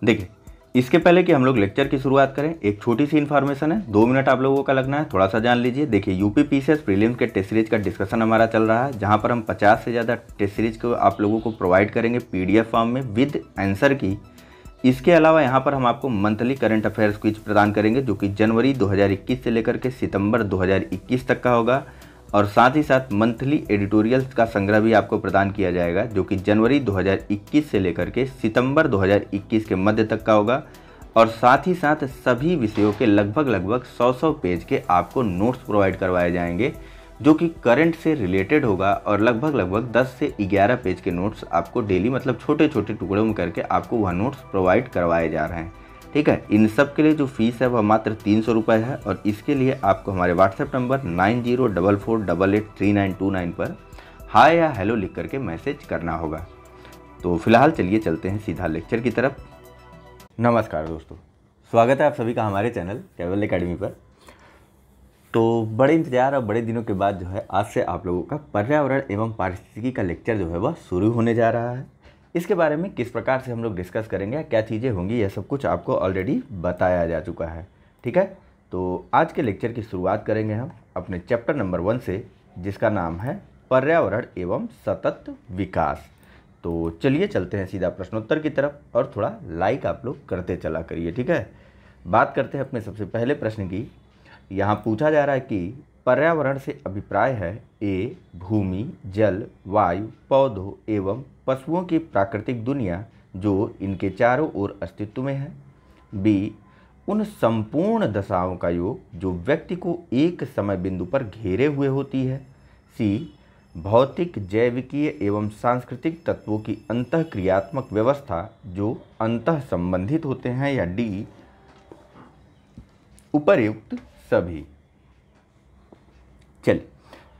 देखिए, इसके पहले कि हम लोग लेक्चर की शुरुआत करें, एक छोटी सी इन्फॉर्मेशन है, 2 मिनट आप लोगों का लगना है, थोड़ा सा जान लीजिए। देखिए, यूपी पीसीएस प्रीलिम्स के टेस्ट सीरीज का डिस्कशन हमारा चल रहा है, जहां पर हम 50 से ज़्यादा टेस्ट सीरीज को आप लोगों को प्रोवाइड करेंगे पीडीएफ फॉर्म में विद आंसर की। इसके अलावा यहाँ पर हम आपको मंथली करंट अफेयर्स क्विज प्रदान करेंगे, जो कि जनवरी 2021 से लेकर के सितंबर 2021 तक का होगा। और साथ ही साथ मंथली एडिटोरियल्स का संग्रह भी आपको प्रदान किया जाएगा, जो कि जनवरी 2021 से लेकर के सितंबर 2021 के मध्य तक का होगा। और साथ ही साथ सभी विषयों के लगभग 100 पेज के आपको नोट्स प्रोवाइड करवाए जाएंगे, जो कि करंट से रिलेटेड होगा। और लगभग 10 से 11 पेज के नोट्स आपको डेली, मतलब छोटे छोटे टुकड़ों में करके आपको वह नोट्स प्रोवाइड करवाए जा रहे हैं। ठीक है, इन सब के लिए जो फीस है वह मात्र 300 रुपये है। और इसके लिए आपको हमारे व्हाट्सएप नंबर 9044883929 पर हाय या हेलो लिख करके मैसेज करना होगा। तो फिलहाल चलिए चलते हैं सीधा लेक्चर की तरफ। नमस्कार दोस्तों, स्वागत है आप सभी का हमारे चैनल केवल एकेडमी पर। तो बड़े इंतजार और बड़े दिनों के बाद जो है आज से आप लोगों का पर्यावरण एवं पारिस्थितिकी का लेक्चर जो है वह शुरू होने जा रहा है। इसके बारे में किस प्रकार से हम लोग डिस्कस करेंगे, क्या चीज़ें होंगी, यह सब कुछ आपको ऑलरेडी बताया जा चुका है। ठीक है, तो आज के लेक्चर की शुरुआत करेंगे हम अपने चैप्टर नंबर 1 से, जिसका नाम है पर्यावरण एवं सतत विकास। तो चलिए चलते हैं सीधा प्रश्नोत्तर की तरफ, और थोड़ा लाइक आप लोग करते चला करिए। ठीक है, बात करते हैं अपने सबसे पहले प्रश्न की। यहाँ पूछा जा रहा है कि पर्यावरण से अभिप्राय है ए भूमि, जल, वायु, पौधों एवं पशुओं की प्राकृतिक दुनिया जो इनके चारों ओर अस्तित्व में है। बी उन संपूर्ण दशाओं का योग जो व्यक्ति को एक समय बिंदु पर घेरे हुए होती है। सी भौतिक, जैविकीय एवं सांस्कृतिक तत्वों की अंतःक्रियात्मक व्यवस्था जो अंतः संबंधित होते हैं। या डी उपर्युक्त सभी। चलिए,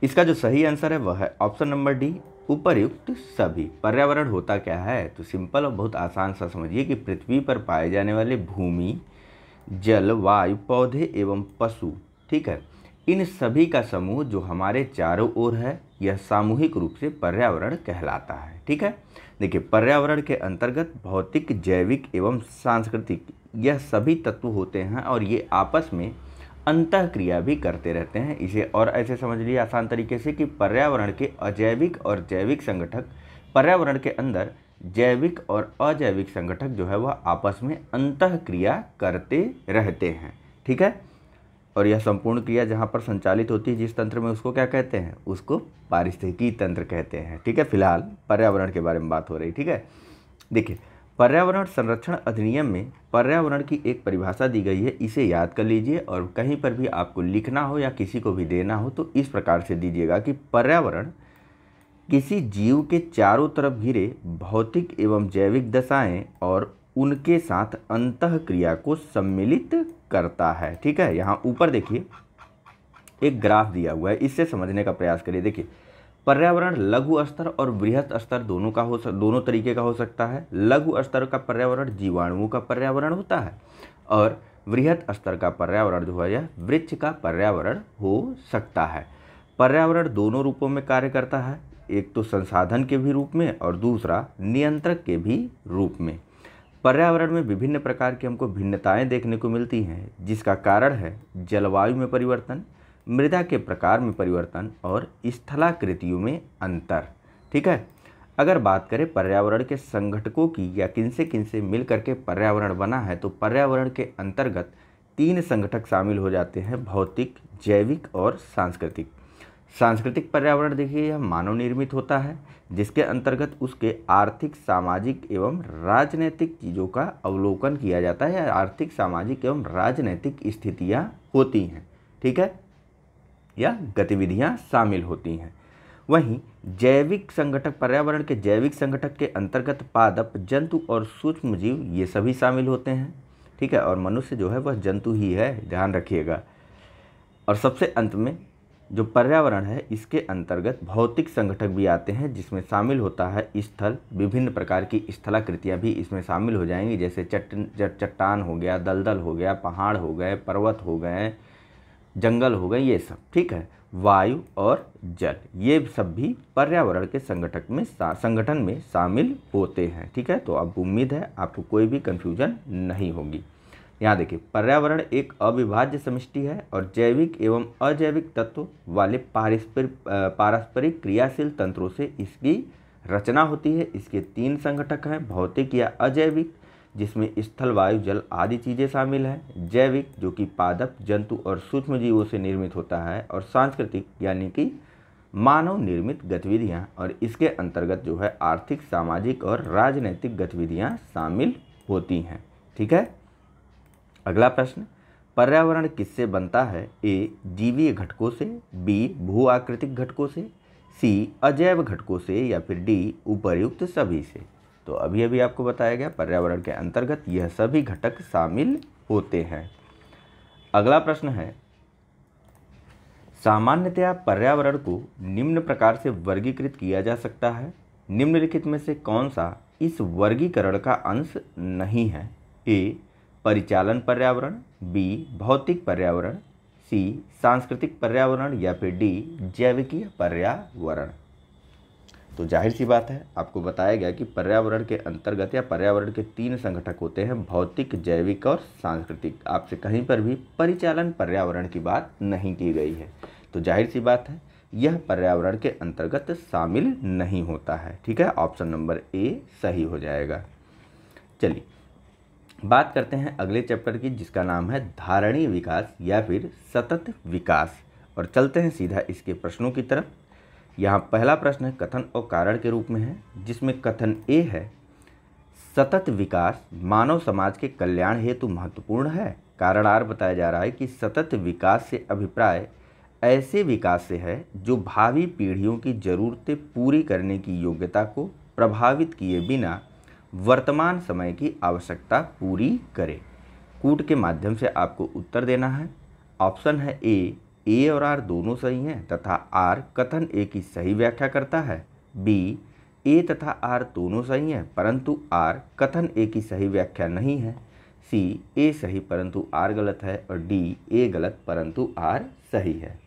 इसका जो सही आंसर है वह है ऑप्शन नंबर डी, उपर्युक्त सभी। पर्यावरण होता क्या है, तो सिंपल और बहुत आसान सा समझिए कि पृथ्वी पर पाए जाने वाले भूमि, जल, वायु, पौधे एवं पशु, ठीक है, इन सभी का समूह जो हमारे चारों ओर है, यह सामूहिक रूप से पर्यावरण कहलाता है। ठीक है, देखिए, पर्यावरण के अंतर्गत भौतिक, जैविक एवं सांस्कृतिक यह सभी तत्व होते हैं, और ये आपस में अंतःक्रिया भी करते रहते हैं। इसे और ऐसे समझ लीजिए आसान तरीके से कि पर्यावरण के अजैविक और जैविक संगठक, पर्यावरण के अंदर जैविक और अजैविक संगठक जो है वह आपस में अंतःक्रिया करते रहते हैं। ठीक है, और यह संपूर्ण क्रिया जहाँ पर संचालित होती है जिस तंत्र में, उसको क्या कहते हैं, उसको पारिस्थितिकी तंत्र कहते हैं। ठीक है, फिलहाल पर्यावरण के बारे में बात हो रही। ठीक है, देखिए, पर्यावरण संरक्षण अधिनियम में पर्यावरण की एक परिभाषा दी गई है, इसे याद कर लीजिए। और कहीं पर भी आपको लिखना हो या किसी को भी देना हो तो इस प्रकार से दीजिएगा कि पर्यावरण किसी जीव के चारों तरफ घिरे भौतिक एवं जैविक दशाएं और उनके साथ अंतःक्रिया को सम्मिलित करता है। ठीक है, यहाँ ऊपर देखिए एक ग्राफ दिया हुआ है, इससे समझने का प्रयास करिए। देखिए, पर्यावरण लघु स्तर और बृहत स्तर दोनों तरीके का हो सकता है। लघु स्तर का पर्यावरण जीवाणुओं का पर्यावरण होता है, और बृहत स्तर का पर्यावरण जो है यह वृक्ष का पर्यावरण हो सकता है। पर्यावरण दोनों रूपों में कार्य करता है, एक तो संसाधन के भी रूप में और दूसरा नियंत्रक के भी रूप में। पर्यावरण में विभिन्न प्रकार की हमको भिन्नताएं देखने को मिलती हैं, जिसका कारण है जलवायु में परिवर्तन, मृदा के प्रकार में परिवर्तन और स्थलाकृतियों में अंतर। ठीक है, अगर बात करें पर्यावरण के संगठकों की या किनसे मिल करके पर्यावरण बना है, तो पर्यावरण के अंतर्गत 3 संगठक शामिल हो जाते हैं, भौतिक, जैविक और सांस्कृतिक। सांस्कृतिक पर्यावरण देखिए यह मानव निर्मित होता है, जिसके अंतर्गत उसके आर्थिक, सामाजिक एवं राजनैतिक चीज़ों का अवलोकन किया जाता है, या आर्थिक, सामाजिक एवं राजनैतिक स्थितियाँ होती हैं। ठीक है, या गतिविधियां शामिल होती हैं। वहीं जैविक संगठक, पर्यावरण के जैविक संगठक के अंतर्गत पादप, जंतु और सूक्ष्म जीव ये सभी शामिल होते हैं। ठीक है, और मनुष्य जो है वह जंतु ही है, ध्यान रखिएगा। और सबसे अंत में जो पर्यावरण है, इसके अंतर्गत भौतिक संगठक भी आते हैं, जिसमें शामिल होता है स्थल, विभिन्न प्रकार की स्थलाकृतियाँ भी इसमें शामिल हो जाएंगी, जैसे चट्टान हो गया, दलदल हो गया, पहाड़ हो गए, पर्वत हो गए, जंगल हो गए, ये सब। ठीक है, वायु और जल, ये सब भी पर्यावरण के संगठन में शामिल होते हैं। ठीक है, तो अब उम्मीद है आपको कोई भी कन्फ्यूजन नहीं होगी। यहाँ देखिए, पर्यावरण एक अविभाज्य समष्टि है और जैविक एवं अजैविक तत्व वाले पारस्परिक क्रियाशील तंत्रों से इसकी रचना होती है। इसके 3 संघटक हैं, भौतिक या अजैविक जिसमें स्थल, वायु, जल आदि चीज़ें शामिल हैं, जैविक जो कि पादप, जंतु और सूक्ष्म जीवों से निर्मित होता है, और सांस्कृतिक यानी कि मानव निर्मित गतिविधियाँ, और इसके अंतर्गत जो है आर्थिक, सामाजिक और राजनैतिक गतिविधियाँ शामिल होती हैं। ठीक है, अगला प्रश्न, पर्यावरण किससे बनता है? ए जीवीय घटकों से, बी भू आकृतिक घटकों से, सी अजैव घटकों से, या फिर डी उपर्युक्त सभी से। तो अभी अभी आपको बताया गया पर्यावरण के अंतर्गत यह सभी घटक शामिल होते हैं। अगला प्रश्न है, सामान्यतया पर्यावरण को निम्न प्रकार से वर्गीकृत किया जा सकता है, निम्नलिखित में से कौन सा इस वर्गीकरण का अंश नहीं है? ए परिचालन पर्यावरण, बी भौतिक पर्यावरण, सी सांस्कृतिक पर्यावरण, या फिर डी जैविकीय पर्यावरण। तो जाहिर सी बात है, आपको बताया गया कि पर्यावरण के अंतर्गत या पर्यावरण के 3 संघटक होते हैं, भौतिक, जैविक और सांस्कृतिक। आपसे कहीं पर भी परिचालन पर्यावरण की बात नहीं की गई है, तो जाहिर सी बात है यह पर्यावरण के अंतर्गत शामिल नहीं होता है। ठीक है, ऑप्शन नंबर ए सही हो जाएगा। चलिए बात करते हैं अगले चैप्टर की, जिसका नाम है धारणीय विकास या फिर सतत विकास, और चलते हैं सीधा इसके प्रश्नों की तरफ। यहाँ पहला प्रश्न कथन और कारण के रूप में है, जिसमें कथन ए है, सतत विकास मानव समाज के कल्याण हेतु महत्वपूर्ण है। कारण आर बताया जा रहा है कि सतत विकास से अभिप्राय ऐसे विकास से है जो भावी पीढ़ियों की ज़रूरतें पूरी करने की योग्यता को प्रभावित किए बिना वर्तमान समय की आवश्यकता पूरी करे। कूट के माध्यम से आपको उत्तर देना है। ऑप्शन है ए और आर दोनों सही हैं तथा आर कथन ए की सही व्याख्या करता है, बी ए तथा आर दोनों सही हैं परंतु आर कथन ए की सही व्याख्या नहीं है, सी ए सही परंतु आर गलत है, और डी ए गलत परंतु आर सही है।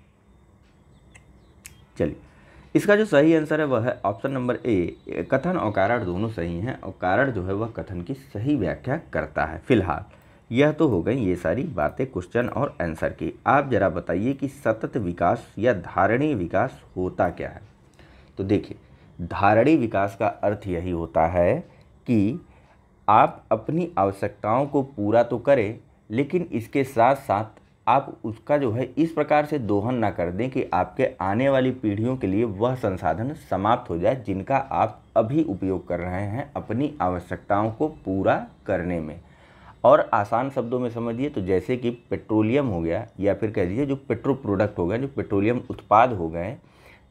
चलिए इसका जो सही आंसर है वह है ऑप्शन नंबर ए, कथन और कारण दोनों सही हैं और कारण जो है वह कथन की सही व्याख्या करता है। फिलहाल यह तो हो गई ये सारी बातें क्वेश्चन और आंसर की। आप जरा बताइए कि सतत विकास या धारणीय विकास होता क्या है। तो देखिए, धारणीय विकास का अर्थ यही होता है कि आप अपनी आवश्यकताओं को पूरा तो करें, लेकिन इसके साथ साथ आप उसका जो है इस प्रकार से दोहन ना कर दें कि आपके आने वाली पीढ़ियों के लिए वह संसाधन समाप्त हो जाए जिनका आप अभी उपयोग कर रहे हैं अपनी आवश्यकताओं को पूरा करने में। और आसान शब्दों में समझिए तो जैसे कि पेट्रोलियम हो गया, या फिर कह लीजिए जो पेट्रो प्रोडक्ट हो गए, जो पेट्रोलियम उत्पाद हो गए,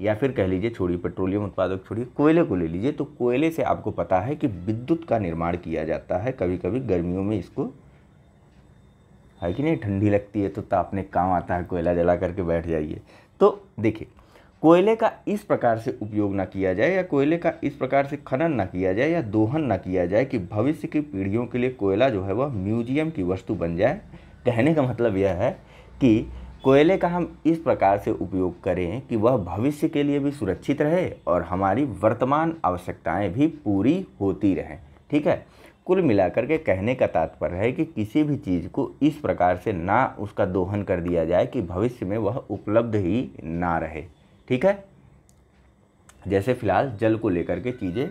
या फिर कह लीजिए छोड़िए पेट्रोलियम उत्पादक छोड़िए, कोयले को ले लीजिए। तो कोयले से आपको पता है कि विद्युत का निर्माण किया जाता है। कभी कभी गर्मियों में इसको है कि नहीं, ठंडी लगती है तो तापने काम आता है, कोयला जला करके बैठ जाइए। तो देखिए, कोयले का इस प्रकार से उपयोग ना किया जाए या कोयले का इस प्रकार से खनन ना किया जाए या दोहन ना किया जाए कि भविष्य की पीढ़ियों के लिए कोयला जो है वह म्यूजियम की वस्तु बन जाए। कहने का मतलब यह है कि कोयले का हम इस प्रकार से उपयोग करें कि वह भविष्य के लिए भी सुरक्षित रहे और हमारी वर्तमान आवश्यकताएं भी पूरी होती रहें। ठीक है, कुल मिलाकर के कहने का तात्पर्य है कि किसी भी चीज़ को इस प्रकार से ना उसका दोहन कर दिया जाए कि भविष्य में वह उपलब्ध ही ना रहे। ठीक है, जैसे फिलहाल जल को लेकर के चीज़ें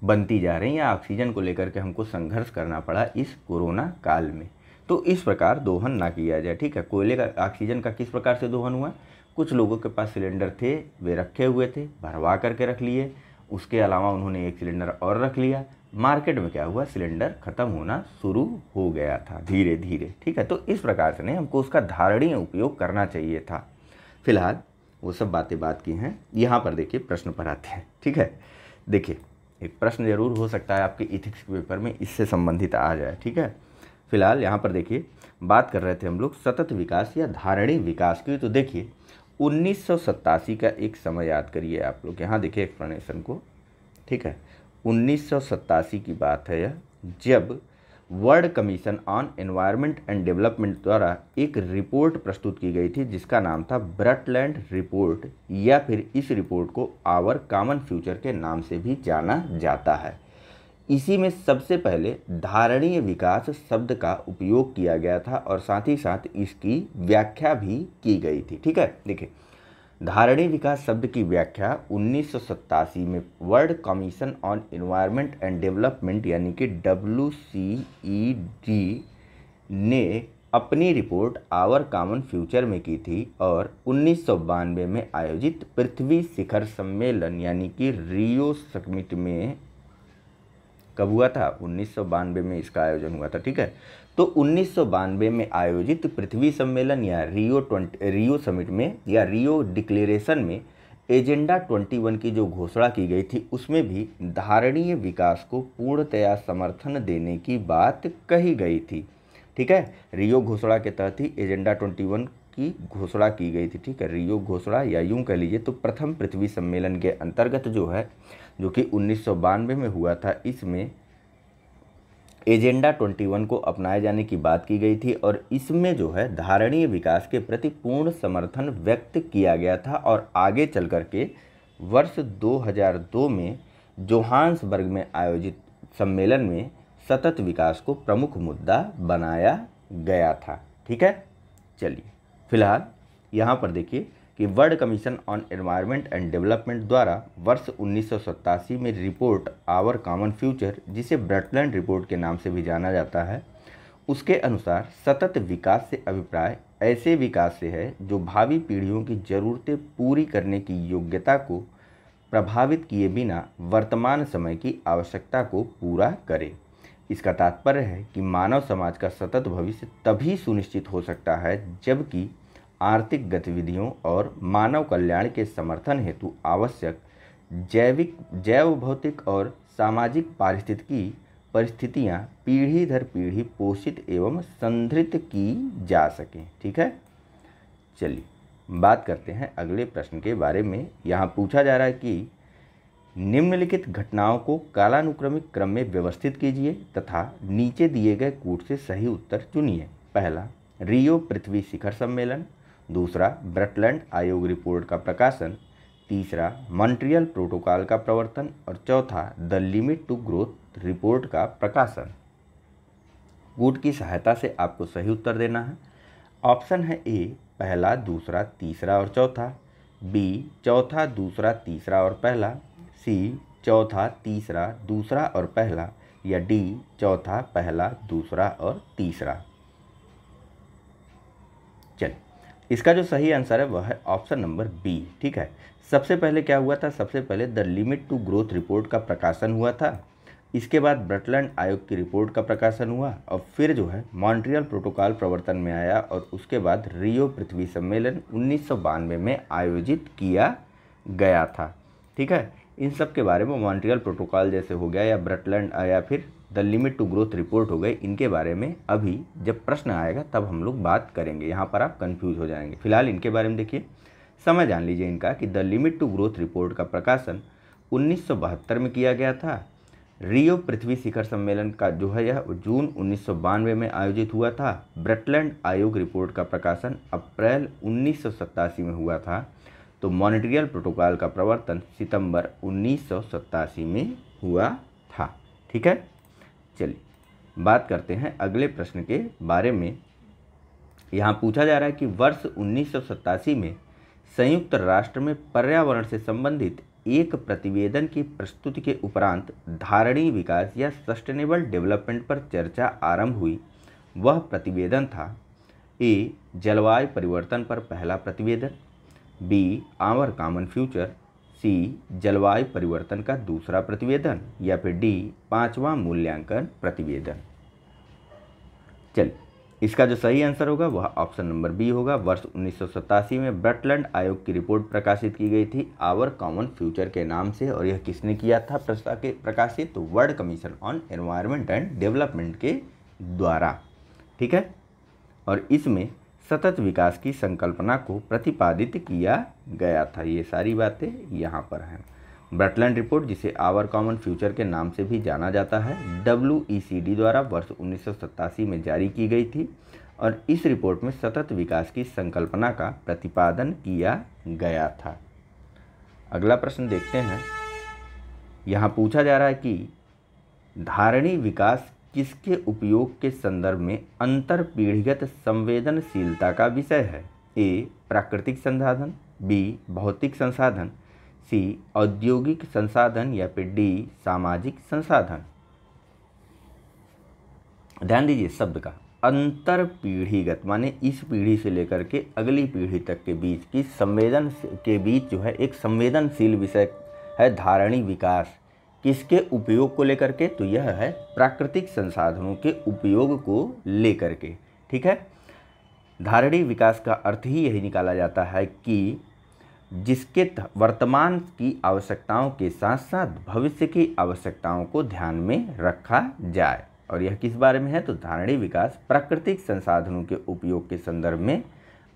बनती जा रही हैं या ऑक्सीजन को लेकर के हमको संघर्ष करना पड़ा इस कोरोना काल में, तो इस प्रकार दोहन ना किया जाए। ठीक है, कोयले का ऑक्सीजन का किस प्रकार से दोहन हुआ, कुछ लोगों के पास सिलेंडर थे, वे रखे हुए थे, भरवा करके रख लिए, उसके अलावा उन्होंने एक सिलेंडर और रख लिया। मार्केट में क्या हुआ, सिलेंडर ख़त्म होना शुरू हो गया था धीरे धीरे। ठीक है, तो इस प्रकार से नहीं, हमको उसका धारणीय उपयोग करना चाहिए था। फिलहाल वो सब बातें बात की हैं। यहाँ पर देखिए प्रश्न पर आते हैं। ठीक है, देखिए एक प्रश्न जरूर हो सकता है आपके इथिक्स के पेपर में इससे संबंधित आ जाए। ठीक है, फिलहाल यहाँ पर देखिए बात कर रहे थे हम लोग सतत विकास या धारणीय विकास की। तो देखिए 1987 का एक समय याद करिए आप लोग, यहाँ देखिए एक्सप्लेनेशन को। ठीक है, 1987 की बात है यह, जब world commission on environment and development द्वारा एक रिपोर्ट प्रस्तुत की गई थी जिसका नाम था ब्रटलैंड रिपोर्ट, या फिर इस रिपोर्ट को आवर कॉमन फ्यूचर के नाम से भी जाना जाता है। इसी में सबसे पहले धारणीय विकास शब्द का उपयोग किया गया था और साथ ही साथ इसकी व्याख्या भी की गई थी। ठीक है, देखिए धारणीय विकास शब्द की व्याख्या 1987 में world commission on environment and development यानी कि WCED ने अपनी रिपोर्ट आवर कॉमन फ्यूचर में की थी और 1992 में आयोजित पृथ्वी शिखर सम्मेलन यानी कि रियो समिट में कब हुआ था? 1992 में इसका आयोजन हुआ था। ठीक है, तो 1992 में आयोजित पृथ्वी सम्मेलन या रियो समिट में या रियो डिक्लेरेशन में एजेंडा 21 की जो घोषणा की गई थी उसमें भी धारणीय विकास को पूर्णतया समर्थन देने की बात कही गई थी। ठीक है, रियो घोषणा के तहत ही एजेंडा 21 की घोषणा की गई थी। ठीक है, रियो घोषणा या यूं कह लीजिए तो प्रथम पृथ्वी सम्मेलन के अंतर्गत जो है, जो कि 1992 में हुआ था, इसमें एजेंडा 21 को अपनाए जाने की बात की गई थी और इसमें जो है धारणीय विकास के प्रति पूर्ण समर्थन व्यक्त किया गया था और आगे चल कर के वर्ष 2002 में जोहान्सबर्ग में आयोजित सम्मेलन में सतत विकास को प्रमुख मुद्दा बनाया गया था। ठीक है, चलिए फिलहाल यहाँ पर देखिए कि world commission on environment and development द्वारा वर्ष 1987 में रिपोर्ट आवर कॉमन फ्यूचर, जिसे ब्रटलैंड रिपोर्ट के नाम से भी जाना जाता है, उसके अनुसार सतत विकास से अभिप्राय ऐसे विकास से है जो भावी पीढ़ियों की ज़रूरतें पूरी करने की योग्यता को प्रभावित किए बिना वर्तमान समय की आवश्यकता को पूरा करे। इसका तात्पर्य है कि मानव समाज का सतत भविष्य तभी सुनिश्चित हो सकता है जबकि आर्थिक गतिविधियों और मानव कल्याण के समर्थन हेतु आवश्यक जैव भौतिक और सामाजिक परिस्थितियाँ पीढ़ी दर पीढ़ी पोषित एवं संधारित की जा सकें। ठीक है, चलिए बात करते हैं अगले प्रश्न के बारे में। यहाँ पूछा जा रहा है कि निम्नलिखित घटनाओं को कालानुक्रमिक क्रम में व्यवस्थित कीजिए तथा नीचे दिए गए कूट से सही उत्तर चुनिए। पहला, रियो पृथ्वी शिखर सम्मेलन। दूसरा, ब्रटलैंड आयोग रिपोर्ट का प्रकाशन। तीसरा, मॉन्ट्रियल प्रोटोकॉल का प्रवर्तन। और चौथा, the limit to growth report का प्रकाशन। कूट की सहायता से आपको सही उत्तर देना है। ऑप्शन है ए पहला, दूसरा, तीसरा और चौथा। बी चौथा, दूसरा, तीसरा और पहला। सी चौथा, तीसरा, दूसरा और पहला। या डी चौथा, पहला, दूसरा और तीसरा। चलिए, इसका जो सही आंसर है वह है ऑप्शन नंबर बी। ठीक है, सबसे पहले क्या हुआ था? सबसे पहले the limit to growth report का प्रकाशन हुआ था, इसके बाद ब्रटलैंड आयोग की रिपोर्ट का प्रकाशन हुआ और फिर जो है मॉन्ट्रियल प्रोटोकॉल प्रवर्तन में आया और उसके बाद रियो पृथ्वी सम्मेलन 1992 में आयोजित किया गया था। ठीक है, इन सब के बारे में मॉन्ट्रियल प्रोटोकॉल जैसे हो गया या ब्रटलैंड या फिर the limit to growth report हो गई, इनके बारे में अभी जब प्रश्न आएगा तब हम लोग बात करेंगे। यहाँ पर आप कंफ्यूज हो जाएंगे। फिलहाल इनके बारे में देखिए, समय जान लीजिए इनका कि the limit to growth report का प्रकाशन 1972 में किया गया था। रियो पृथ्वी शिखर सम्मेलन का जो है यह जून 1992 में आयोजित हुआ था। ब्रटलैंड आयोग रिपोर्ट का प्रकाशन अप्रैल 1987 में हुआ था। तो मॉन्ट्रियल प्रोटोकॉल का प्रवर्तन सितंबर 1987 में हुआ था। ठीक है, चलिए बात करते हैं अगले प्रश्न के बारे में। यहाँ पूछा जा रहा है कि वर्ष 1987 में संयुक्त राष्ट्र में पर्यावरण से संबंधित एक प्रतिवेदन की प्रस्तुति के उपरांत धारणीय विकास या सस्टेनेबल डेवलपमेंट पर चर्चा आरंभ हुई। वह प्रतिवेदन था ए जलवायु परिवर्तन पर पहला प्रतिवेदन, बी आवर कॉमन फ्यूचर, सी जलवायु परिवर्तन का दूसरा प्रतिवेदन या फिर डी पांचवा मूल्यांकन प्रतिवेदन। चलिए, इसका जो सही आंसर होगा वह ऑप्शन नंबर बी होगा। वर्ष 1987 में ब्रटलैंड आयोग की रिपोर्ट प्रकाशित की गई थी आवर कॉमन फ्यूचर के नाम से और यह किसने किया था प्रकाशित? तो world commission on environment and development के द्वारा। ठीक है, और इसमें सतत विकास की संकल्पना को प्रतिपादित किया गया था। ये सारी बातें यहाँ पर हैं। ब्रटलैंड रिपोर्ट, जिसे आवर कॉमन फ्यूचर के नाम से भी जाना जाता है, WECD द्वारा वर्ष 1987 में जारी की गई थी और इस रिपोर्ट में सतत विकास की संकल्पना का प्रतिपादन किया गया था। अगला प्रश्न देखते हैं। यहाँ पूछा जा रहा है कि धारणी विकास किसके उपयोग के संदर्भ में अंतर पीढ़ीगत संवेदनशीलता का विषय है? ए. प्राकृतिक संसाधन, बी. भौतिक संसाधन, सी. औद्योगिक संसाधन या फिर डी. सामाजिक संसाधन। ध्यान दीजिए शब्द का, अंतर पीढ़ीगत माने इस पीढ़ी से लेकर के अगली पीढ़ी तक के बीच की संवेदन के बीच जो है एक संवेदनशील विषय है धारणी विकास। किसके उपयोग को लेकर के? तो यह है प्राकृतिक संसाधनों के उपयोग को लेकर के। ठीक है, धारणी विकास का अर्थ ही यही निकाला जाता है कि जिसके वर्तमान की आवश्यकताओं के साथ साथ भविष्य की आवश्यकताओं को ध्यान में रखा जाए। और यह किस बारे में है? तो धारणी विकास प्राकृतिक संसाधनों के उपयोग के संदर्भ में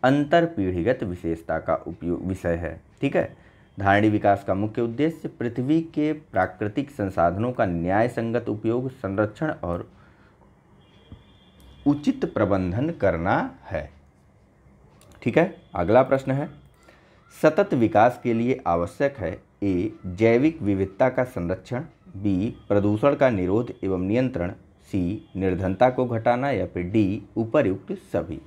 अंतर पीढ़ीगत विशेषता का उपयोग विषय है। ठीक है, धारणी विकास का मुख्य उद्देश्य पृथ्वी के प्राकृतिक संसाधनों का न्याय संगत उपयोग, संरक्षण और उचित प्रबंधन करना है। ठीक है, अगला प्रश्न है, सतत विकास के लिए आवश्यक है ए. जैविक विविधता का संरक्षण, बी. प्रदूषण का निरोध एवं नियंत्रण, सी. निर्धनता को घटाना या फिर डी. उपर्युक्त सभी।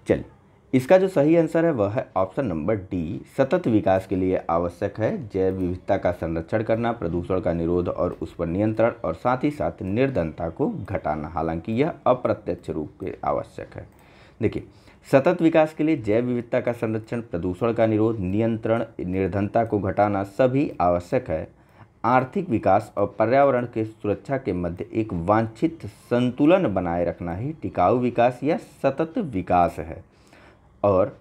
चलिए, इसका जो सही आंसर है वह है ऑप्शन नंबर डी। सतत विकास के लिए आवश्यक है जैव विविधता का संरक्षण करना, प्रदूषण का निरोध और उस पर नियंत्रण और साथ ही साथ निर्धनता को घटाना। हालांकि यह अप्रत्यक्ष रूप से आवश्यक है। देखिए, सतत विकास के लिए जैव विविधता का संरक्षण, प्रदूषण का निरोध, नियंत्रण, निर्धनता को घटाना सभी आवश्यक है। आर्थिक विकास और पर्यावरण के सुरक्षा के मध्य एक वांछित संतुलन बनाए रखना ही टिकाऊ विकास या सतत विकास है। और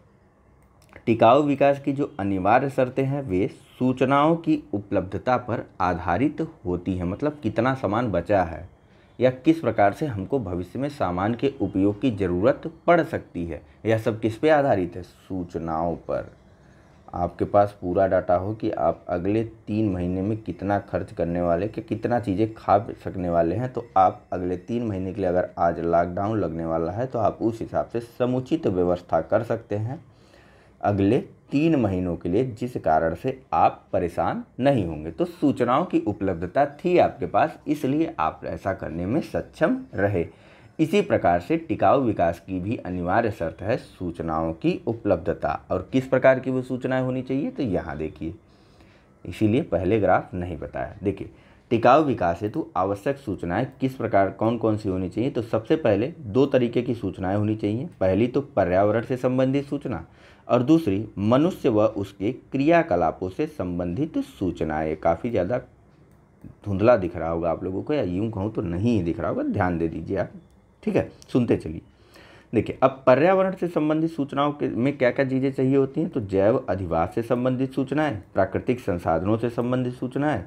टिकाऊ विकास की जो अनिवार्य शर्तें हैं वे सूचनाओं की उपलब्धता पर आधारित होती हैं। मतलब कितना सामान बचा है या किस प्रकार से हमको भविष्य में सामान के उपयोग की ज़रूरत पड़ सकती है, यह सब किस पे आधारित है? सूचनाओं पर। आपके पास पूरा डाटा हो कि आप अगले 3 महीने में कितना खर्च करने वाले, कि कितना चीज़ें खा सकने वाले हैं, तो आप अगले 3 महीने के लिए अगर आज लॉकडाउन लगने वाला है तो आप उस हिसाब से समुचित व्यवस्था कर सकते हैं अगले 3 महीनों के लिए, जिस कारण से आप परेशान नहीं होंगे। तो सूचनाओं की उपलब्धता थी आपके पास, इसलिए आप ऐसा करने में सक्षम रहे। इसी प्रकार से टिकाऊ विकास की भी अनिवार्य शर्त है सूचनाओं की उपलब्धता। और किस प्रकार की वो सूचनाएं होनी चाहिए? तो यहाँ देखिए, इसीलिए पहले ग्राफ नहीं बताया। देखिए, टिकाऊ विकास हेतु आवश्यक सूचनाएं किस प्रकार कौन कौन सी होनी चाहिए? तो सबसे पहले 2 तरीके की सूचनाएं होनी चाहिए। पहली तो पर्यावरण से संबंधित सूचना और दूसरी मनुष्य व उसके क्रियाकलापों से संबंधित सूचनाएं। काफ़ी ज़्यादा धुंधला दिख रहा होगा आप लोगों को, या यूँ कहूँ तो नहीं दिख रहा होगा, ध्यान दे दीजिए आप। ठीक है, सुनते चलिए। देखिए, अब पर्यावरण से संबंधित सूचनाओं के में क्या क्या चीज़ें चाहिए होती हैं? तो जैव अधिवास से संबंधित सूचनाएं, प्राकृतिक संसाधनों से संबंधित सूचनाएं,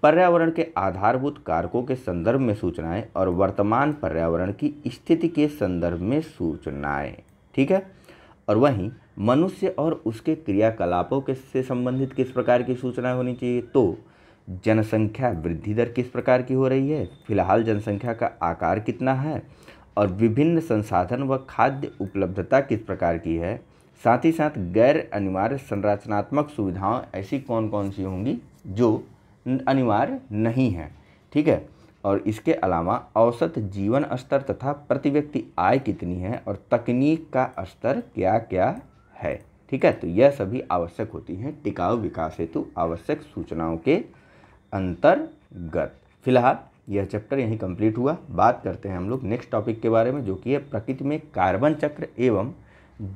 पर्यावरण के आधारभूत कारकों के संदर्भ में सूचनाएं और वर्तमान पर्यावरण की स्थिति के संदर्भ में सूचनाएं। ठीक है, और वहीं मनुष्य और उसके क्रियाकलापों के से संबंधित किस प्रकार की सूचनाएं होनी चाहिए? तो जनसंख्या वृद्धि दर किस प्रकार की हो रही है, फिलहाल जनसंख्या का आकार कितना है, और विभिन्न संसाधन व खाद्य उपलब्धता किस प्रकार की है। साथ ही साथ गैर अनिवार्य संरचनात्मक सुविधाएं ऐसी कौन कौन सी होंगी जो अनिवार्य नहीं है। ठीक है, और इसके अलावा औसत जीवन स्तर तथा प्रति व्यक्ति आय कितनी है और तकनीक का स्तर क्या क्या है। ठीक है, तो यह सभी आवश्यक होती हैं टिकाऊ विकास हेतु आवश्यक सूचनाओं के अंतर्गत। फिलहाल यह चैप्टर यहीं कंप्लीट हुआ। बात करते हैं हम लोग नेक्स्ट टॉपिक के बारे में, जो कि है प्रकृति में कार्बन चक्र एवं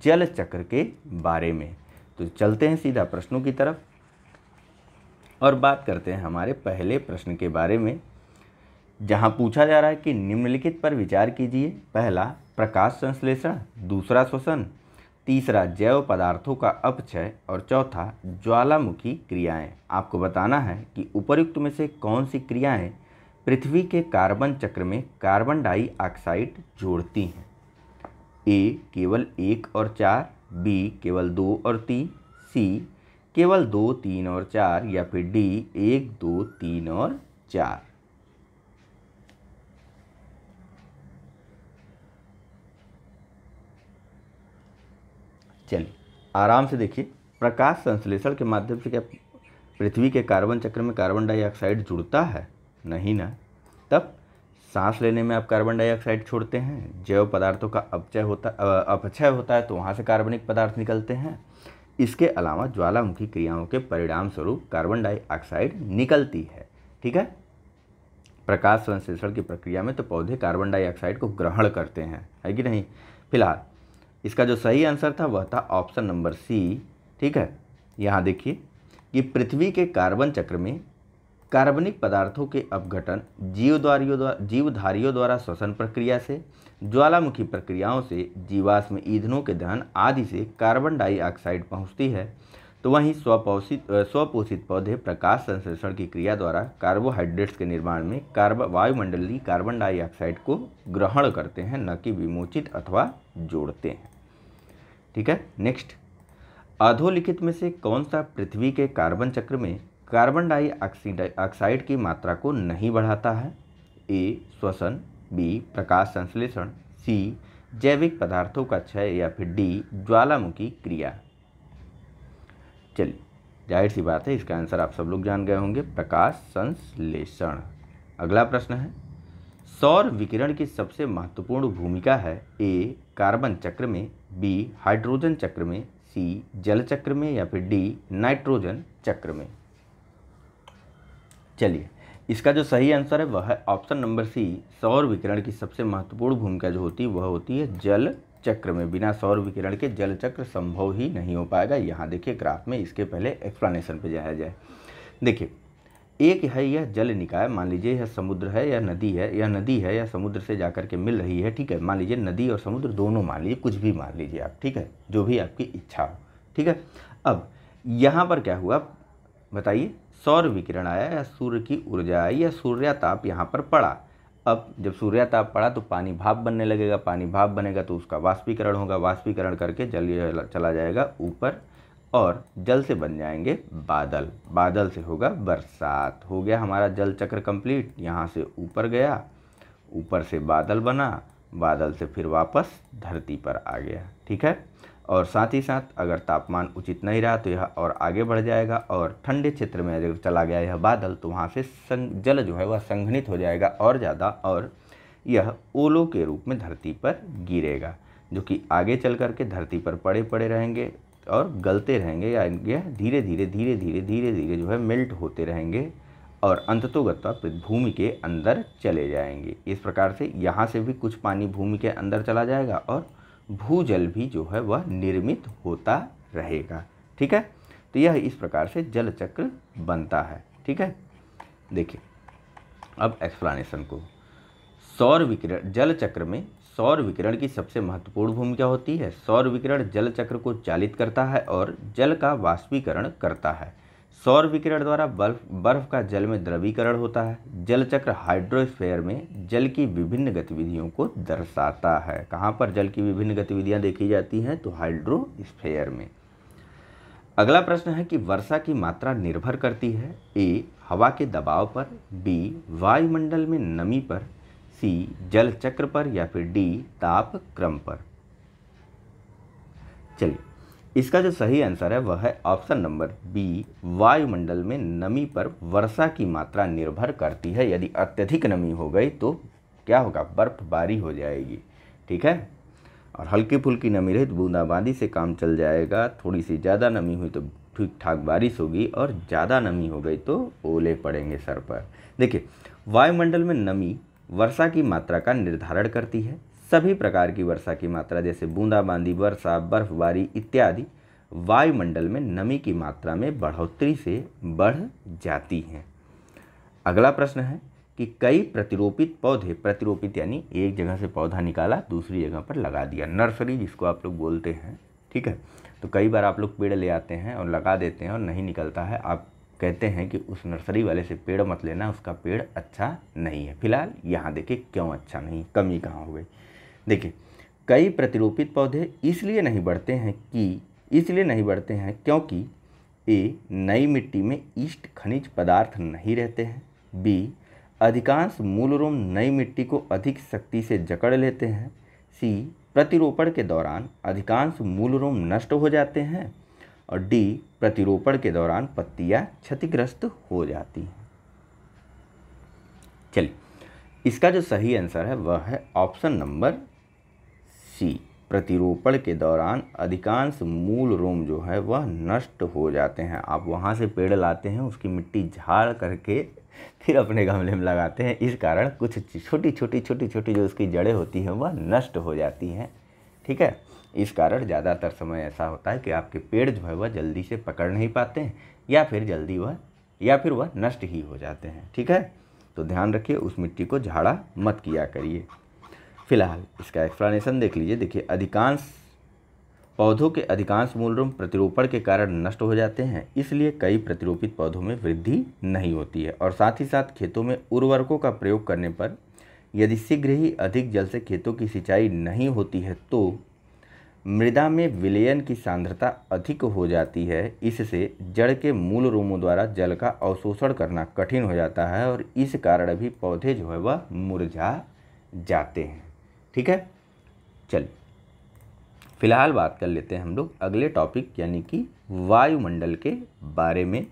जल चक्र के बारे में। तो चलते हैं सीधा प्रश्नों की तरफ और बात करते हैं हमारे पहले प्रश्न के बारे में, जहां पूछा जा रहा है कि निम्नलिखित पर विचार कीजिए। पहला, प्रकाश संश्लेषण, दूसरा श्वसन, तीसरा जैव पदार्थों का अपक्षय और चौथा ज्वालामुखी क्रियाएं। आपको बताना है कि उपर्युक्त में से कौन सी क्रियाएं पृथ्वी के कार्बन चक्र में कार्बन डाइऑक्साइड जोड़ती हैं। ए केवल 1 और 4, बी केवल 2 और 3, सी केवल 2, 3 और 4, या फिर डी 1, 2, 3 और 4। चलिए आराम से देखिए, प्रकाश संश्लेषण के माध्यम से क्या पृथ्वी के कार्बन चक्र में कार्बन डाइऑक्साइड जुड़ता है? नहीं ना। तब सांस लेने में आप कार्बन डाइऑक्साइड छोड़ते हैं, जैव पदार्थों का अपचय होता है तो वहाँ से कार्बनिक पदार्थ निकलते हैं। इसके अलावा ज्वालामुखी क्रियाओं के परिणाम स्वरूप कार्बन डाइऑक्साइड निकलती है। ठीक है, प्रकाश संश्लेषण की प्रक्रिया में तो पौधे कार्बन डाइऑक्साइड को ग्रहण करते हैं, है कि नहीं। फिलहाल इसका जो सही आंसर था वह था ऑप्शन नंबर सी। ठीक है, यहाँ देखिए कि पृथ्वी के कार्बन चक्र में कार्बनिक पदार्थों के अपघटन जीवधारियों द्वारा श्वसन प्रक्रिया से, ज्वालामुखी प्रक्रियाओं से जीवाश्म ईंधनों के दहन आदि से कार्बन डाइऑक्साइड पहुँचती है, तो वहीं स्वपोषित पौधे प्रकाश संश्लेषण की क्रिया द्वारा कार्बोहाइड्रेट्स के निर्माण में वायुमंडलीय कार्बन डाइऑक्साइड को ग्रहण करते हैं, न कि विमोचित अथवा जोड़ते हैं। ठीक है, नेक्स्ट, अधोलिखित में से कौन सा पृथ्वी के कार्बन चक्र में कार्बन डाइऑक्साइड की मात्रा को नहीं बढ़ाता है? ए श्वसन, बी प्रकाश संश्लेषण, सी जैविक पदार्थों का क्षय, या फिर डी ज्वालामुखी क्रिया। चलिए जाहिर सी बात है इसका आंसर आप सब लोग जान गए होंगे, प्रकाश संश्लेषण। अगला प्रश्न है, सौर विकिरण की सबसे महत्वपूर्ण भूमिका है? ए कार्बन चक्र में, बी हाइड्रोजन चक्र में, सी जल चक्र में, या फिर डी नाइट्रोजन चक्र में। चलिए इसका जो सही आंसर है वह है ऑप्शन नंबर सी। सौर विकिरण की सबसे महत्वपूर्ण भूमिका जो होती है वह होती है जल चक्र में। बिना सौर विकिरण के जल चक्र संभव ही नहीं हो पाएगा। यहाँ देखिए ग्राफ में, इसके पहले एक्सप्लेनेशन पे जाया जाए। देखिए एक है यह जल निकाय, मान लीजिए यह समुद्र है या नदी है, यह नदी है या समुद्र से जाकर के मिल रही है। ठीक है, मान लीजिए नदी और समुद्र दोनों मान लीजिए, कुछ भी मान लीजिए आप। ठीक है, जो भी आपकी इच्छा हो। ठीक है, अब यहाँ पर क्या हुआ बताइए, सौर विकिरण आया या सूर्य की ऊर्जा आई या सूर्याताप यहाँ पर पड़ा। अब जब सूर्याताप पड़ा तो पानी भाप बनने लगेगा, पानी भाप बनेगा तो उसका वाष्पीकरण होगा, वाष्पीकरण करके जल चला जाएगा ऊपर और जल से बन जाएंगे बादल, बादल से होगा बरसात। हो गया हमारा जल चक्र कंप्लीट। यहाँ से ऊपर गया, ऊपर से बादल बना, बादल से फिर वापस धरती पर आ गया। ठीक है, और साथ ही साथ अगर तापमान उचित नहीं रहा तो यह और आगे बढ़ जाएगा और ठंडे क्षेत्र में अगर चला गया यह बादल तो वहाँ से जल जो है वह संघनित हो जाएगा और ज़्यादा, और यह ओलों के रूप में धरती पर गिरेगा, जो कि आगे चल करके धरती पर पड़े पड़े रहेंगे और गलते रहेंगे, या धीरे धीरे जो है मेल्ट होते रहेंगे और अंततोगत्वा भूमि के अंदर चले जाएंगे। इस प्रकार से यहाँ से भी कुछ पानी भूमि के अंदर चला जाएगा और भूजल भी जो है वह निर्मित होता रहेगा। ठीक है, तो यह इस प्रकार से जल चक्र बनता है। ठीक है, देखिए अब एक्सप्लेनेशन को। सौर विकिरण जल चक्र में सौर विकिरण की सबसे महत्वपूर्ण भूमिका होती है। सौर विकिरण जल चक्र को चालित करता है और जल का वाष्पीकरण करता है। सौर विकिरण द्वारा बर्फ का जल में द्रवीकरण होता है। जल चक्र हाइड्रोस्फीयर में जल की विभिन्न गतिविधियों को दर्शाता है। कहाँ पर जल की विभिन्न गतिविधियाँ देखी जाती हैं? तो हाइड्रोस्फीयर में। अगला प्रश्न है कि वर्षा की मात्रा निर्भर करती है? ए हवा के दबाव पर, बी वायुमंडल में नमी पर, सी जल चक्र पर, या फिर डी ताप क्रम पर। चलिए इसका जो सही आंसर है वह है ऑप्शन नंबर बी, वायुमंडल में नमी पर वर्षा की मात्रा निर्भर करती है। यदि अत्यधिक नमी हो गई तो क्या होगा? बर्फबारी हो जाएगी। ठीक है, और हल्की फुल्की नमी रही तो बूंदाबांदी से काम चल जाएगा। थोड़ी सी ज़्यादा नमी हुई तो ठीक ठाक बारिश होगी, और ज़्यादा नमी हो गई तो ओले पड़ेंगे सर पर। देखिए वायुमंडल में नमी वर्षा की मात्रा का निर्धारण करती है। सभी प्रकार की वर्षा की मात्रा जैसे बूंदाबांदी, वर्षा, बर्फबारी इत्यादि वायुमंडल में नमी की मात्रा में बढ़ोतरी से बढ़ जाती हैं। अगला प्रश्न है कि कई प्रतिरोपित पौधे, प्रतिरोपित यानी एक जगह से पौधा निकाला दूसरी जगह पर लगा दिया, नर्सरी जिसको आप लोग बोलते हैं। ठीक है, तो कई बार आप लोग पेड़ ले आते हैं और लगा देते हैं और नहीं निकलता है। आप कहते हैं कि उस नर्सरी वाले से पेड़ मत लेना, उसका पेड़ अच्छा नहीं है। फिलहाल यहाँ देखिए क्यों अच्छा नहीं, कमी कहाँ हो गई। देखिए कई प्रतिरोपित पौधे इसलिए नहीं बढ़ते हैं क्योंकि ए, नई मिट्टी में ईस्ट खनिज पदार्थ नहीं रहते हैं। बी, अधिकांश मूलरोम नई मिट्टी को अधिक सख्ती से जकड़ लेते हैं। सी, प्रतिरोपण के दौरान अधिकांश मूलरोम नष्ट हो जाते हैं। और डी, प्रतिरोपण के दौरान पत्तियां क्षतिग्रस्त हो जाती हैं। चलिए, इसका जो सही आंसर है वह है ऑप्शन नंबर सी, प्रतिरोपण के दौरान अधिकांश मूल रोम जो है वह नष्ट हो जाते हैं। आप वहाँ से पेड़ लाते हैं, उसकी मिट्टी झाड़ करके फिर अपने गमले में लगाते हैं, इस कारण कुछ छोटी छोटी जो उसकी जड़ें होती हैं वह नष्ट हो जाती हैं। ठीक है, इस कारण ज़्यादातर समय ऐसा होता है कि आपके पेड़ जो है वह जल्दी से पकड़ नहीं पाते हैं या फिर वह नष्ट ही हो जाते हैं। ठीक है, तो ध्यान रखिए, उस मिट्टी को झाड़ा मत किया करिए। फिलहाल इसका एक्सप्लेनेशन देख लीजिए। देखिए, पौधों के अधिकांश मूलरोम प्रतिरोपण के कारण नष्ट हो जाते हैं, इसलिए कई प्रतिरोपित पौधों में वृद्धि नहीं होती है। और साथ ही साथ खेतों में उर्वरकों का प्रयोग करने पर यदि शीघ्र ही अधिक जल से खेतों की सिंचाई नहीं होती है तो मृदा में विलयन की सांद्रता अधिक हो जाती है। इससे जड़ के मूल रोमों द्वारा जल का अवशोषण करना कठिन हो जाता है और इस कारण भी पौधे जो है वह मुरझा जाते हैं। ठीक है, चलिए फिलहाल बात कर लेते हैं हम लोग अगले टॉपिक यानी कि वायुमंडल के बारे में।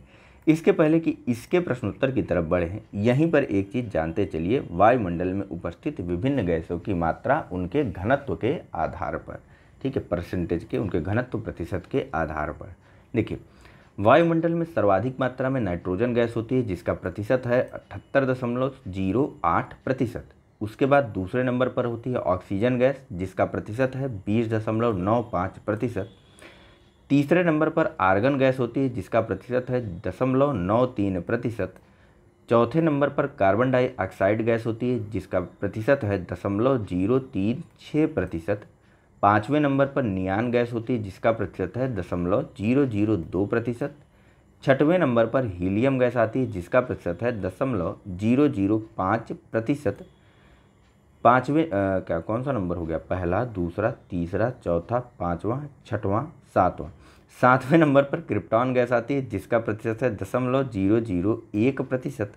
इसके पहले कि इसके प्रश्नोत्तर की तरफ बढ़ें, यहीं पर एक चीज़ जानते चलिए। वायुमंडल में उपस्थित विभिन्न गैसों की मात्रा उनके घनत्व के आधार पर, ठीक है, परसेंटेज के, उनके घनत्व प्रतिशत के आधार पर। देखिए, वायुमंडल में सर्वाधिक मात्रा में नाइट्रोजन गैस होती है जिसका प्रतिशत है 78.08%। उसके बाद दूसरे नंबर पर होती है ऑक्सीजन गैस जिसका प्रतिशत है 20.95%। तीसरे नंबर पर आर्गन गैस होती है जिसका प्रतिशत है 0.93%। चौथे नंबर पर कार्बन डाइऑक्साइड गैस होती है जिसका प्रतिशत है 0.036%। पाँचवें नंबर पर नियान गैस होती है जिसका प्रतिशत है 0.002%। छठवें नंबर पर हीलियम गैस आती है जिसका प्रतिशत है 0.005%। कौन सा नंबर हो गया, पहला, दूसरा, तीसरा, चौथा, पाँचवा, छठवां, सातवां। सातवें नंबर पर क्रिप्टॉन गैस आती है जिसका प्रतिशत है 0.001%।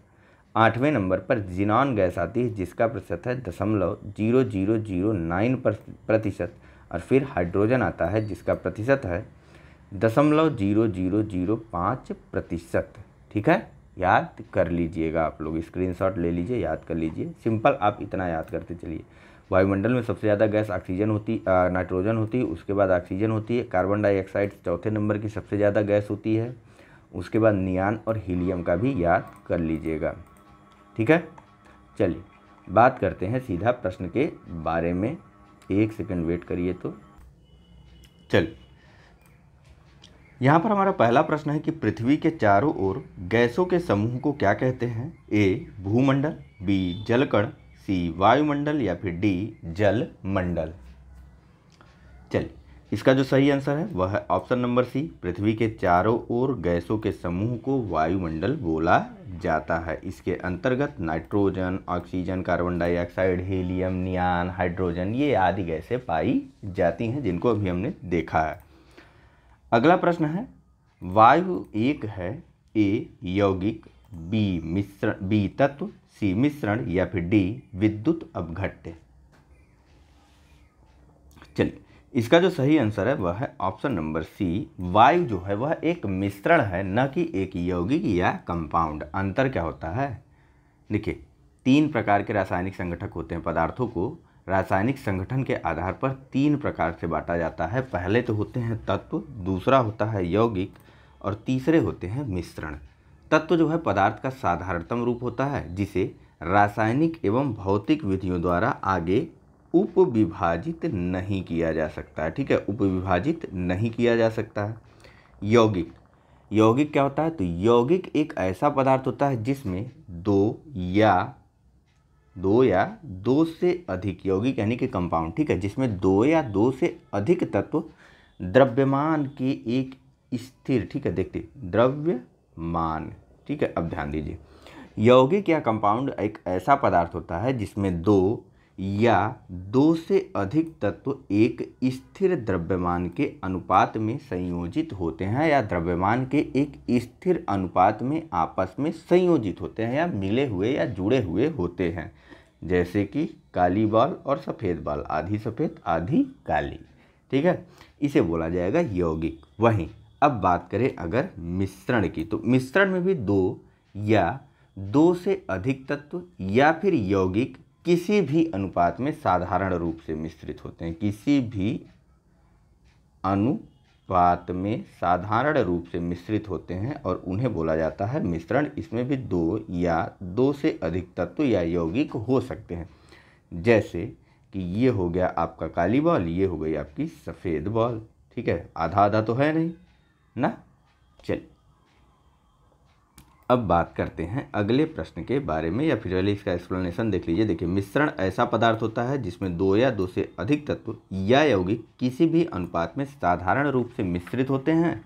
आठवें नंबर पर जिनॉन गैस आती है जिसका प्रतिशत है 0.0009%। और फिर हाइड्रोजन आता है जिसका प्रतिशत है 0.0005%। ठीक है, याद कर लीजिएगा, आप लोग स्क्रीनशॉट ले लीजिए, याद कर लीजिए। सिंपल आप इतना याद करते चलिए। वायुमंडल में सबसे ज़्यादा गैस नाइट्रोजन होती है, उसके बाद ऑक्सीजन होती है, कार्बन डाइऑक्साइड चौथे नंबर की सबसे ज़्यादा गैस होती है, उसके बाद नियान और हीलियम का भी याद कर लीजिएगा। ठीक है, चलिए बात करते हैं सीधा प्रश्न के बारे में। एक सेकंड वेट करिए। तो चलिए, यहाँ पर हमारा पहला प्रश्न है कि पृथ्वी के चारों ओर गैसों के समूह को क्या कहते हैं। ए, भूमंडल, बी, जलकण, सी, वायुमंडल या फिर डी, जल मंडल। चलिए, इसका जो सही आंसर है वह है ऑप्शन नंबर सी, पृथ्वी के चारों ओर गैसों के समूह को वायुमंडल बोला जाता है। इसके अंतर्गत nitrogen, oxygen, carbon dioxide, helium, neon, hydrogen ये आदि गैसें पाई जाती हैं जिनको अभी हमने देखा है। अगला प्रश्न है, वायु एक है, ए, यौगिक, बी तत्व, सी, मिश्रण या फिर डी, विद्युत अपघट्य। चलिए, इसका जो सही आंसर है वह है ऑप्शन नंबर सी, वायु जो है वह एक मिश्रण है, न कि एक यौगिक या कंपाउंड। अंतर क्या होता है, देखिए, 3 प्रकार के रासायनिक संगठक होते हैं। पदार्थों को रासायनिक संगठन के आधार पर 3 प्रकार से बांटा जाता है। पहले तो होते हैं तत्व, दूसरा होता है यौगिक और तीसरे होते हैं मिश्रण। तत्व जो है पदार्थ का साधारणतम रूप होता है जिसे रासायनिक एवं भौतिक विधियों द्वारा आगे उपविभाजित नहीं किया जा सकता है। ठीक है, उपविभाजित नहीं किया जा सकता है। यौगिक क्या होता है, तो यौगिक एक ऐसा पदार्थ होता है जिसमें दो या दो से अधिक यौगिक यानी कि कंपाउंड, ठीक है, जिसमें 2 या 2 से अधिक तत्व द्रव्यमान के एक स्थिर, ठीक है, देखते द्रव्यमान, ठीक है। अब ध्यान दीजिए, यौगिक या कंपाउंड एक ऐसा पदार्थ होता है जिसमें 2 या दो से अधिक तत्व एक स्थिर द्रव्यमान के अनुपात में संयोजित होते हैं या द्रव्यमान के एक स्थिर अनुपात में आपस में संयोजित होते हैं या मिले हुए या जुड़े हुए होते हैं, जैसे कि काली बॉल और सफ़ेद बॉल, आधी सफ़ेद आधी काली। ठीक है, इसे बोला जाएगा यौगिक। वहीं अब बात करें अगर मिश्रण की, तो मिश्रण में भी दो या दो से अधिक तत्व या फिर यौगिक किसी भी अनुपात में साधारण रूप से मिश्रित होते हैं, किसी भी अनुपात में साधारण रूप से मिश्रित होते हैं और उन्हें बोला जाता है मिश्रण। इसमें भी दो या दो से अधिक तत्व या यौगिक हो सकते हैं, जैसे कि ये हो गया आपका काली बॉल, ये हो गई आपकी सफ़ेद बॉल। ठीक है, आधा आधा तो है नहीं ना। चलिए अब बात करते हैं अगले प्रश्न के बारे में, या फिर पहले इसका एक्सप्लेनेशन देख लीजिए। देखिए, मिश्रण ऐसा पदार्थ होता है जिसमें दो या दो से अधिक तत्व या यौगिक किसी भी अनुपात में साधारण रूप से मिश्रित होते हैं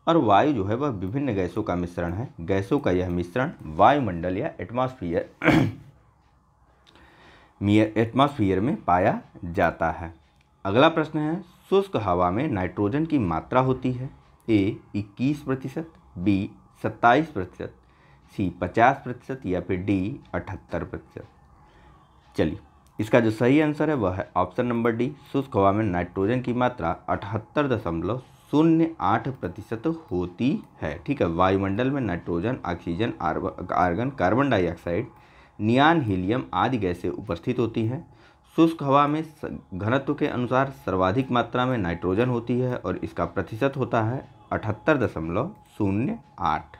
और वायु जो है वह विभिन्न गैसों का मिश्रण है। गैसों का यह मिश्रण वायुमंडल या एटमॉस्फेयर में पाया जाता है। अगला प्रश्न है, शुष्क हवा में नाइट्रोजन की मात्रा होती है ए 21%, बी 27%, सी 50% या फिर डी 78%। चलिए, इसका जो सही आंसर है वह है ऑप्शन नंबर डी। शुष्क हवा में नाइट्रोजन की मात्रा 78.08% होती है। ठीक है, वायुमंडल में nitrogen, oxygen, argon, carbon dioxide, neon, helium आदि गैसें उपस्थित होती हैं। शुष्क हवा में घनत्व के अनुसार सर्वाधिक मात्रा में नाइट्रोजन होती है और इसका प्रतिशत होता है 78.08।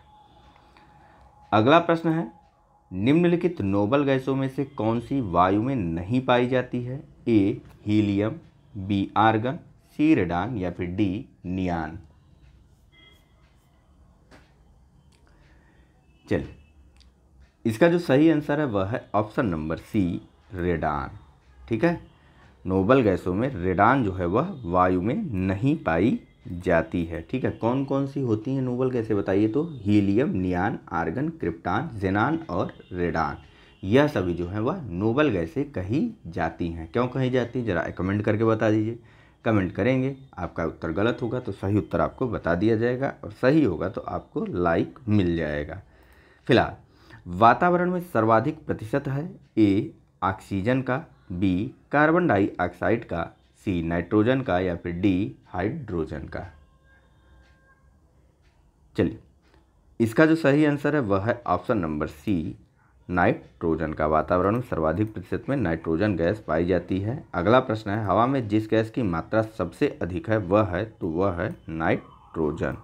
अगला प्रश्न है, निम्नलिखित नोबल गैसों में से कौन सी वायु में नहीं पाई जाती है? ए हीलियम, बी आर्गन, सी रेडान या फिर डी नियान। चलिए, इसका जो सही आंसर है वह है ऑप्शन नंबर सी रेडान। ठीक है, नोबल गैसों में रेडान जो है वह वायु में नहीं पाई जाती है। ठीक है, कौन कौन सी होती हैं नोबल गैसें बताइए? तो हीलियम, नियान, आर्गन, क्रिप्टॉन, जेनान और रेडान, यह सभी जो है वह नोबल गैसें कही जाती हैं। क्यों कही जाती हैं, जरा कमेंट करके बता दीजिए। कमेंट करेंगे, आपका उत्तर गलत होगा तो सही उत्तर आपको बता दिया जाएगा और सही होगा तो आपको लाइक मिल जाएगा। फिलहाल वातावरण में सर्वाधिक प्रतिशत है ए ऑक्सीजन का, बी कार्बन डाइऑक्साइड का, सी नाइट्रोजन का या फिर डी हाइड्रोजन का। चलिए, इसका जो सही आंसर है वह है ऑप्शन नंबर सी नाइट्रोजन का। वातावरण में सर्वाधिक प्रतिशत में नाइट्रोजन गैस पाई जाती है। अगला प्रश्न है, हवा में जिस गैस की मात्रा सबसे अधिक है वह है, तो वह है नाइट्रोजन।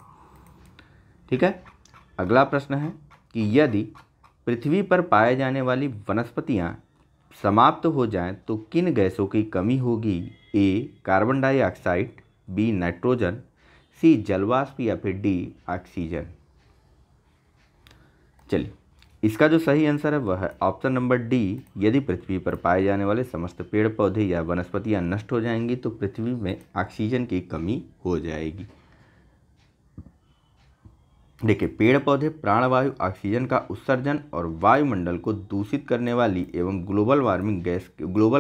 ठीक है, अगला प्रश्न है कि यदि पृथ्वी पर पाए जाने वाली वनस्पतियां समाप्त हो जाएं तो किन गैसों की कमी होगी? ए कार्बन डाइऑक्साइड, बी नाइट्रोजन, सी जलवाष्प या फिर डी ऑक्सीजन। चलिए, इसका जो सही आंसर है वह है ऑप्शन नंबर डी। यदि पृथ्वी पर पाए जाने वाले समस्त पेड़ पौधे या वनस्पतियां नष्ट हो जाएंगी तो पृथ्वी में ऑक्सीजन की कमी हो जाएगी। देखिए, पेड़ पौधे प्राणवायु ऑक्सीजन का उत्सर्जन और वायुमंडल को दूषित करने वाली एवं ग्लोबल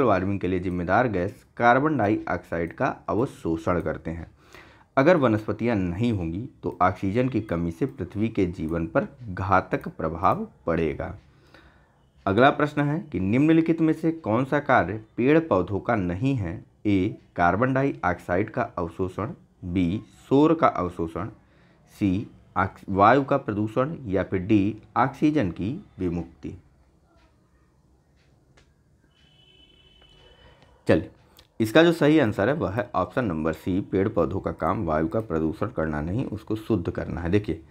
वार्मिंग के लिए जिम्मेदार गैस कार्बन डाइऑक्साइड का अवशोषण करते हैं। अगर वनस्पतियां नहीं होंगी तो ऑक्सीजन की कमी से पृथ्वी के जीवन पर घातक प्रभाव पड़ेगा। अगला प्रश्न है कि निम्नलिखित में से कौन सा कार्य पेड़ पौधों का नहीं है? ए कार्बन डाइऑक्साइड का अवशोषण, बी सौर का अवशोषण, सी वायु का प्रदूषण या फिर डी ऑक्सीजन की विमुक्ति। चलिए, इसका जो सही आंसर है वह है ऑप्शन नंबर सी। पेड़ पौधों का काम वायु का प्रदूषण करना नहीं, उसको शुद्ध करना है। देखिए,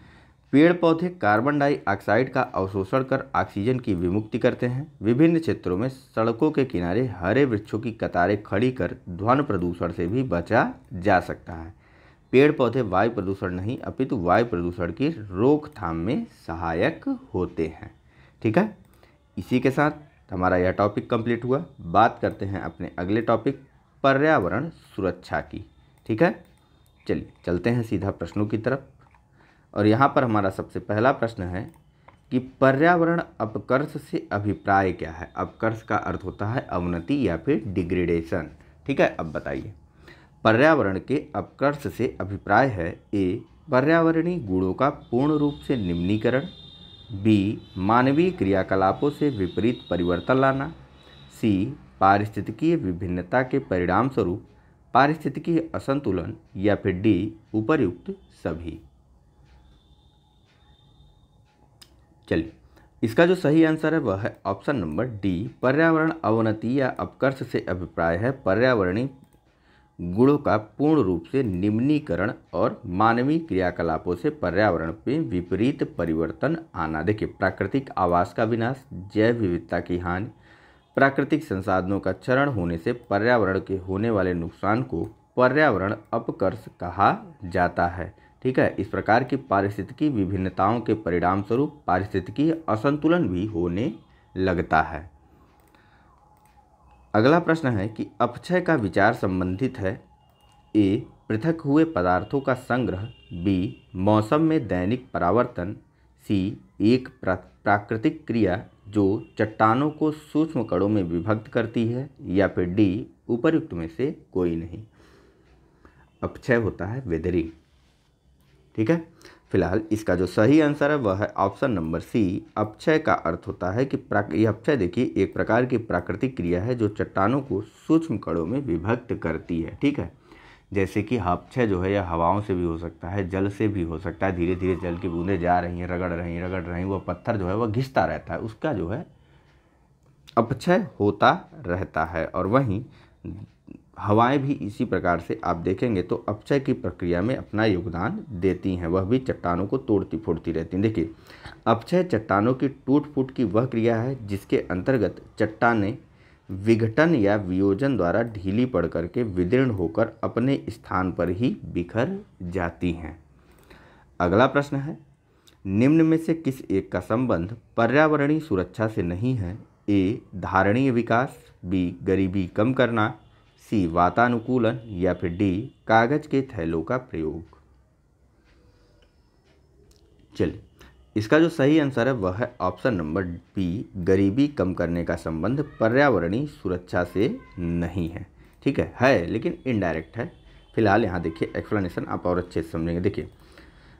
पेड़ पौधे कार्बन डाइऑक्साइड का अवशोषण कर ऑक्सीजन की विमुक्ति करते हैं। विभिन्न क्षेत्रों में सड़कों के किनारे हरे वृक्षों की कतारें खड़ी कर ध्वनि प्रदूषण से भी बचा जा सकता है। पेड़ पौधे वायु प्रदूषण नहीं अपितु वायु प्रदूषण की रोकथाम में सहायक होते हैं। ठीक है, इसी के साथ हमारा यह टॉपिक कंप्लीट हुआ। बात करते हैं अपने अगले टॉपिक पर्यावरण सुरक्षा की। ठीक है, चलिए चलते हैं सीधा प्रश्नों की तरफ। और यहाँ पर हमारा सबसे पहला प्रश्न है कि पर्यावरण अपकर्ष से अभिप्राय क्या है। अपकर्ष का अर्थ होता है अवनति या फिर डिग्रेडेशन। ठीक है, अब बताइए। पर्यावरण के अपकर्ष से अभिप्राय है ए, पर्यावरणीय गुणों का पूर्ण रूप से निम्नीकरण, बी, मानवीय क्रियाकलापों से विपरीत परिवर्तन लाना, सी, पारिस्थितिकीय विभिन्नता के परिणाम स्वरूप पारिस्थितिकीय असंतुलन, या फिर डी, उपर्युक्त सभी। चलिए, इसका जो सही आंसर है वह है ऑप्शन नंबर डी, पर्यावरण अवनति या अपकर्ष से अभिप्राय है पर्यावरणीय गुणों का पूर्ण रूप से निम्नीकरण और मानवीय क्रियाकलापों से पर्यावरण में विपरीत परिवर्तन आना। देखिए, प्राकृतिक आवास का विनाश, जैव विविधता की हानि, प्राकृतिक संसाधनों का क्षरण होने से पर्यावरण के होने वाले नुकसान को पर्यावरण अपकर्ष कहा जाता है। ठीक है, इस प्रकार की पारिस्थितिकी विभिन्नताओं के परिणाम स्वरूप पारिस्थितिकी असंतुलन भी होने लगता है। अगला प्रश्न है कि अपक्षय का विचार संबंधित है ए, पृथक हुए पदार्थों का संग्रह, बी, मौसम में दैनिक परावर्तन, सी, एक प्राकृतिक क्रिया जो चट्टानों को सूक्ष्म कणों में विभक्त करती है, या फिर डी, उपर्युक्त में से कोई नहीं। अपक्षय होता है वेदरिंग। ठीक है, फिलहाल इसका जो सही आंसर है वह है ऑप्शन नंबर सी, अपक्षय का अर्थ होता है कि यह अपक्षय देखिए एक प्रकार की प्राकृतिक क्रिया है जो चट्टानों को सूक्ष्म कणों में विभक्त करती है। ठीक है, जैसे कि अपक्षय जो है यह हवाओं से भी हो सकता है, जल से भी हो सकता है। धीरे धीरे जल की बूंदें जा रही हैं, रगड़ रही वह पत्थर जो है वह घिसता रहता है, उसका जो है अपक्षय होता रहता है। और वहीं हवाएं भी इसी प्रकार से आप देखेंगे तो अपक्षय की प्रक्रिया में अपना योगदान देती हैं, वह भी चट्टानों को तोड़ती फोड़ती रहती हैं। देखिए, अपक्षय चट्टानों की टूट फूट की वह क्रिया है जिसके अंतर्गत चट्टानें विघटन या वियोजन द्वारा ढीली पड़ करके विदीर्ण होकर अपने स्थान पर ही बिखर जाती हैं। अगला प्रश्न है, निम्न में से किस एक का संबंध पर्यावरणीय सुरक्षा से नहीं है। ए, धारणीय विकास, बी, गरीबी कम करना, सी, वातानुकूलन, या फिर डी, कागज के थैलों का प्रयोग। चलिए, इसका जो सही आंसर है वह है ऑप्शन नंबर बी, गरीबी कम करने का संबंध पर्यावरणीय सुरक्षा से नहीं है। ठीक है लेकिन इनडायरेक्ट है। फिलहाल यहाँ देखिए एक्सप्लेनेशन आप और अच्छे से समझेंगे। देखिए,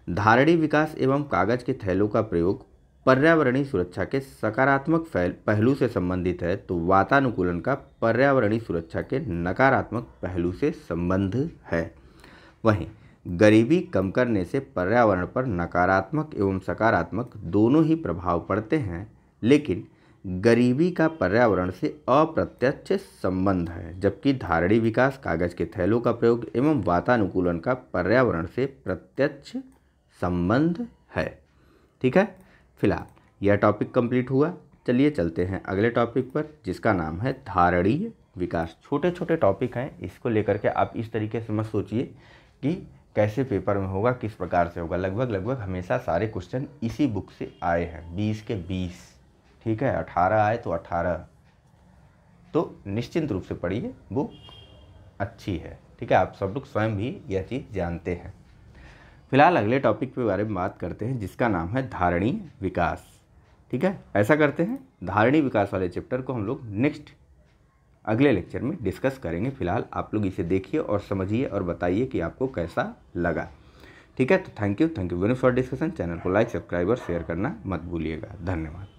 धारणीय विकास एवं कागज के थैलों का प्रयोग पर्यावरणीय सुरक्षा के सकारात्मक पहलू से संबंधित है, तो वातानुकूलन का पर्यावरणीय सुरक्षा के नकारात्मक पहलू से संबंध है। वहीं गरीबी कम करने से पर्यावरण पर नकारात्मक एवं सकारात्मक दोनों ही प्रभाव पड़ते हैं, लेकिन गरीबी का पर्यावरण से अप्रत्यक्ष संबंध है, जबकि धारणीय विकास, कागज के थैलों का प्रयोग एवं वातानुकूलन का पर्यावरण से प्रत्यक्ष संबंध है। ठीक है, फिलहाल यह टॉपिक कंप्लीट हुआ। चलिए चलते हैं अगले टॉपिक पर, जिसका नाम है धारणीय विकास। छोटे छोटे टॉपिक हैं, इसको लेकर के आप इस तरीके से मत सोचिए कि कैसे पेपर में होगा, किस प्रकार से होगा। लगभग हमेशा सारे क्वेश्चन इसी बुक से आए हैं, 20 के 20। ठीक है, 18 आए तो 18, तो निश्चिंत रूप से पढ़िए, बुक अच्छी है। ठीक है, आप सब लोग स्वयं भी यह चीज़ जानते हैं। फिलहाल अगले टॉपिक के बारे में बात करते हैं, जिसका नाम है धारणीय विकास। ठीक है, ऐसा करते हैं, धारणीय विकास वाले चैप्टर को हम लोग नेक्स्ट अगले लेक्चर में डिस्कस करेंगे। फिलहाल आप लोग इसे देखिए और समझिए और बताइए कि आपको कैसा लगा। ठीक है, तो thank you very much for discussion. Channel को लाइक, सब्सक्राइब और शेयर करना मत भूलिएगा। धन्यवाद।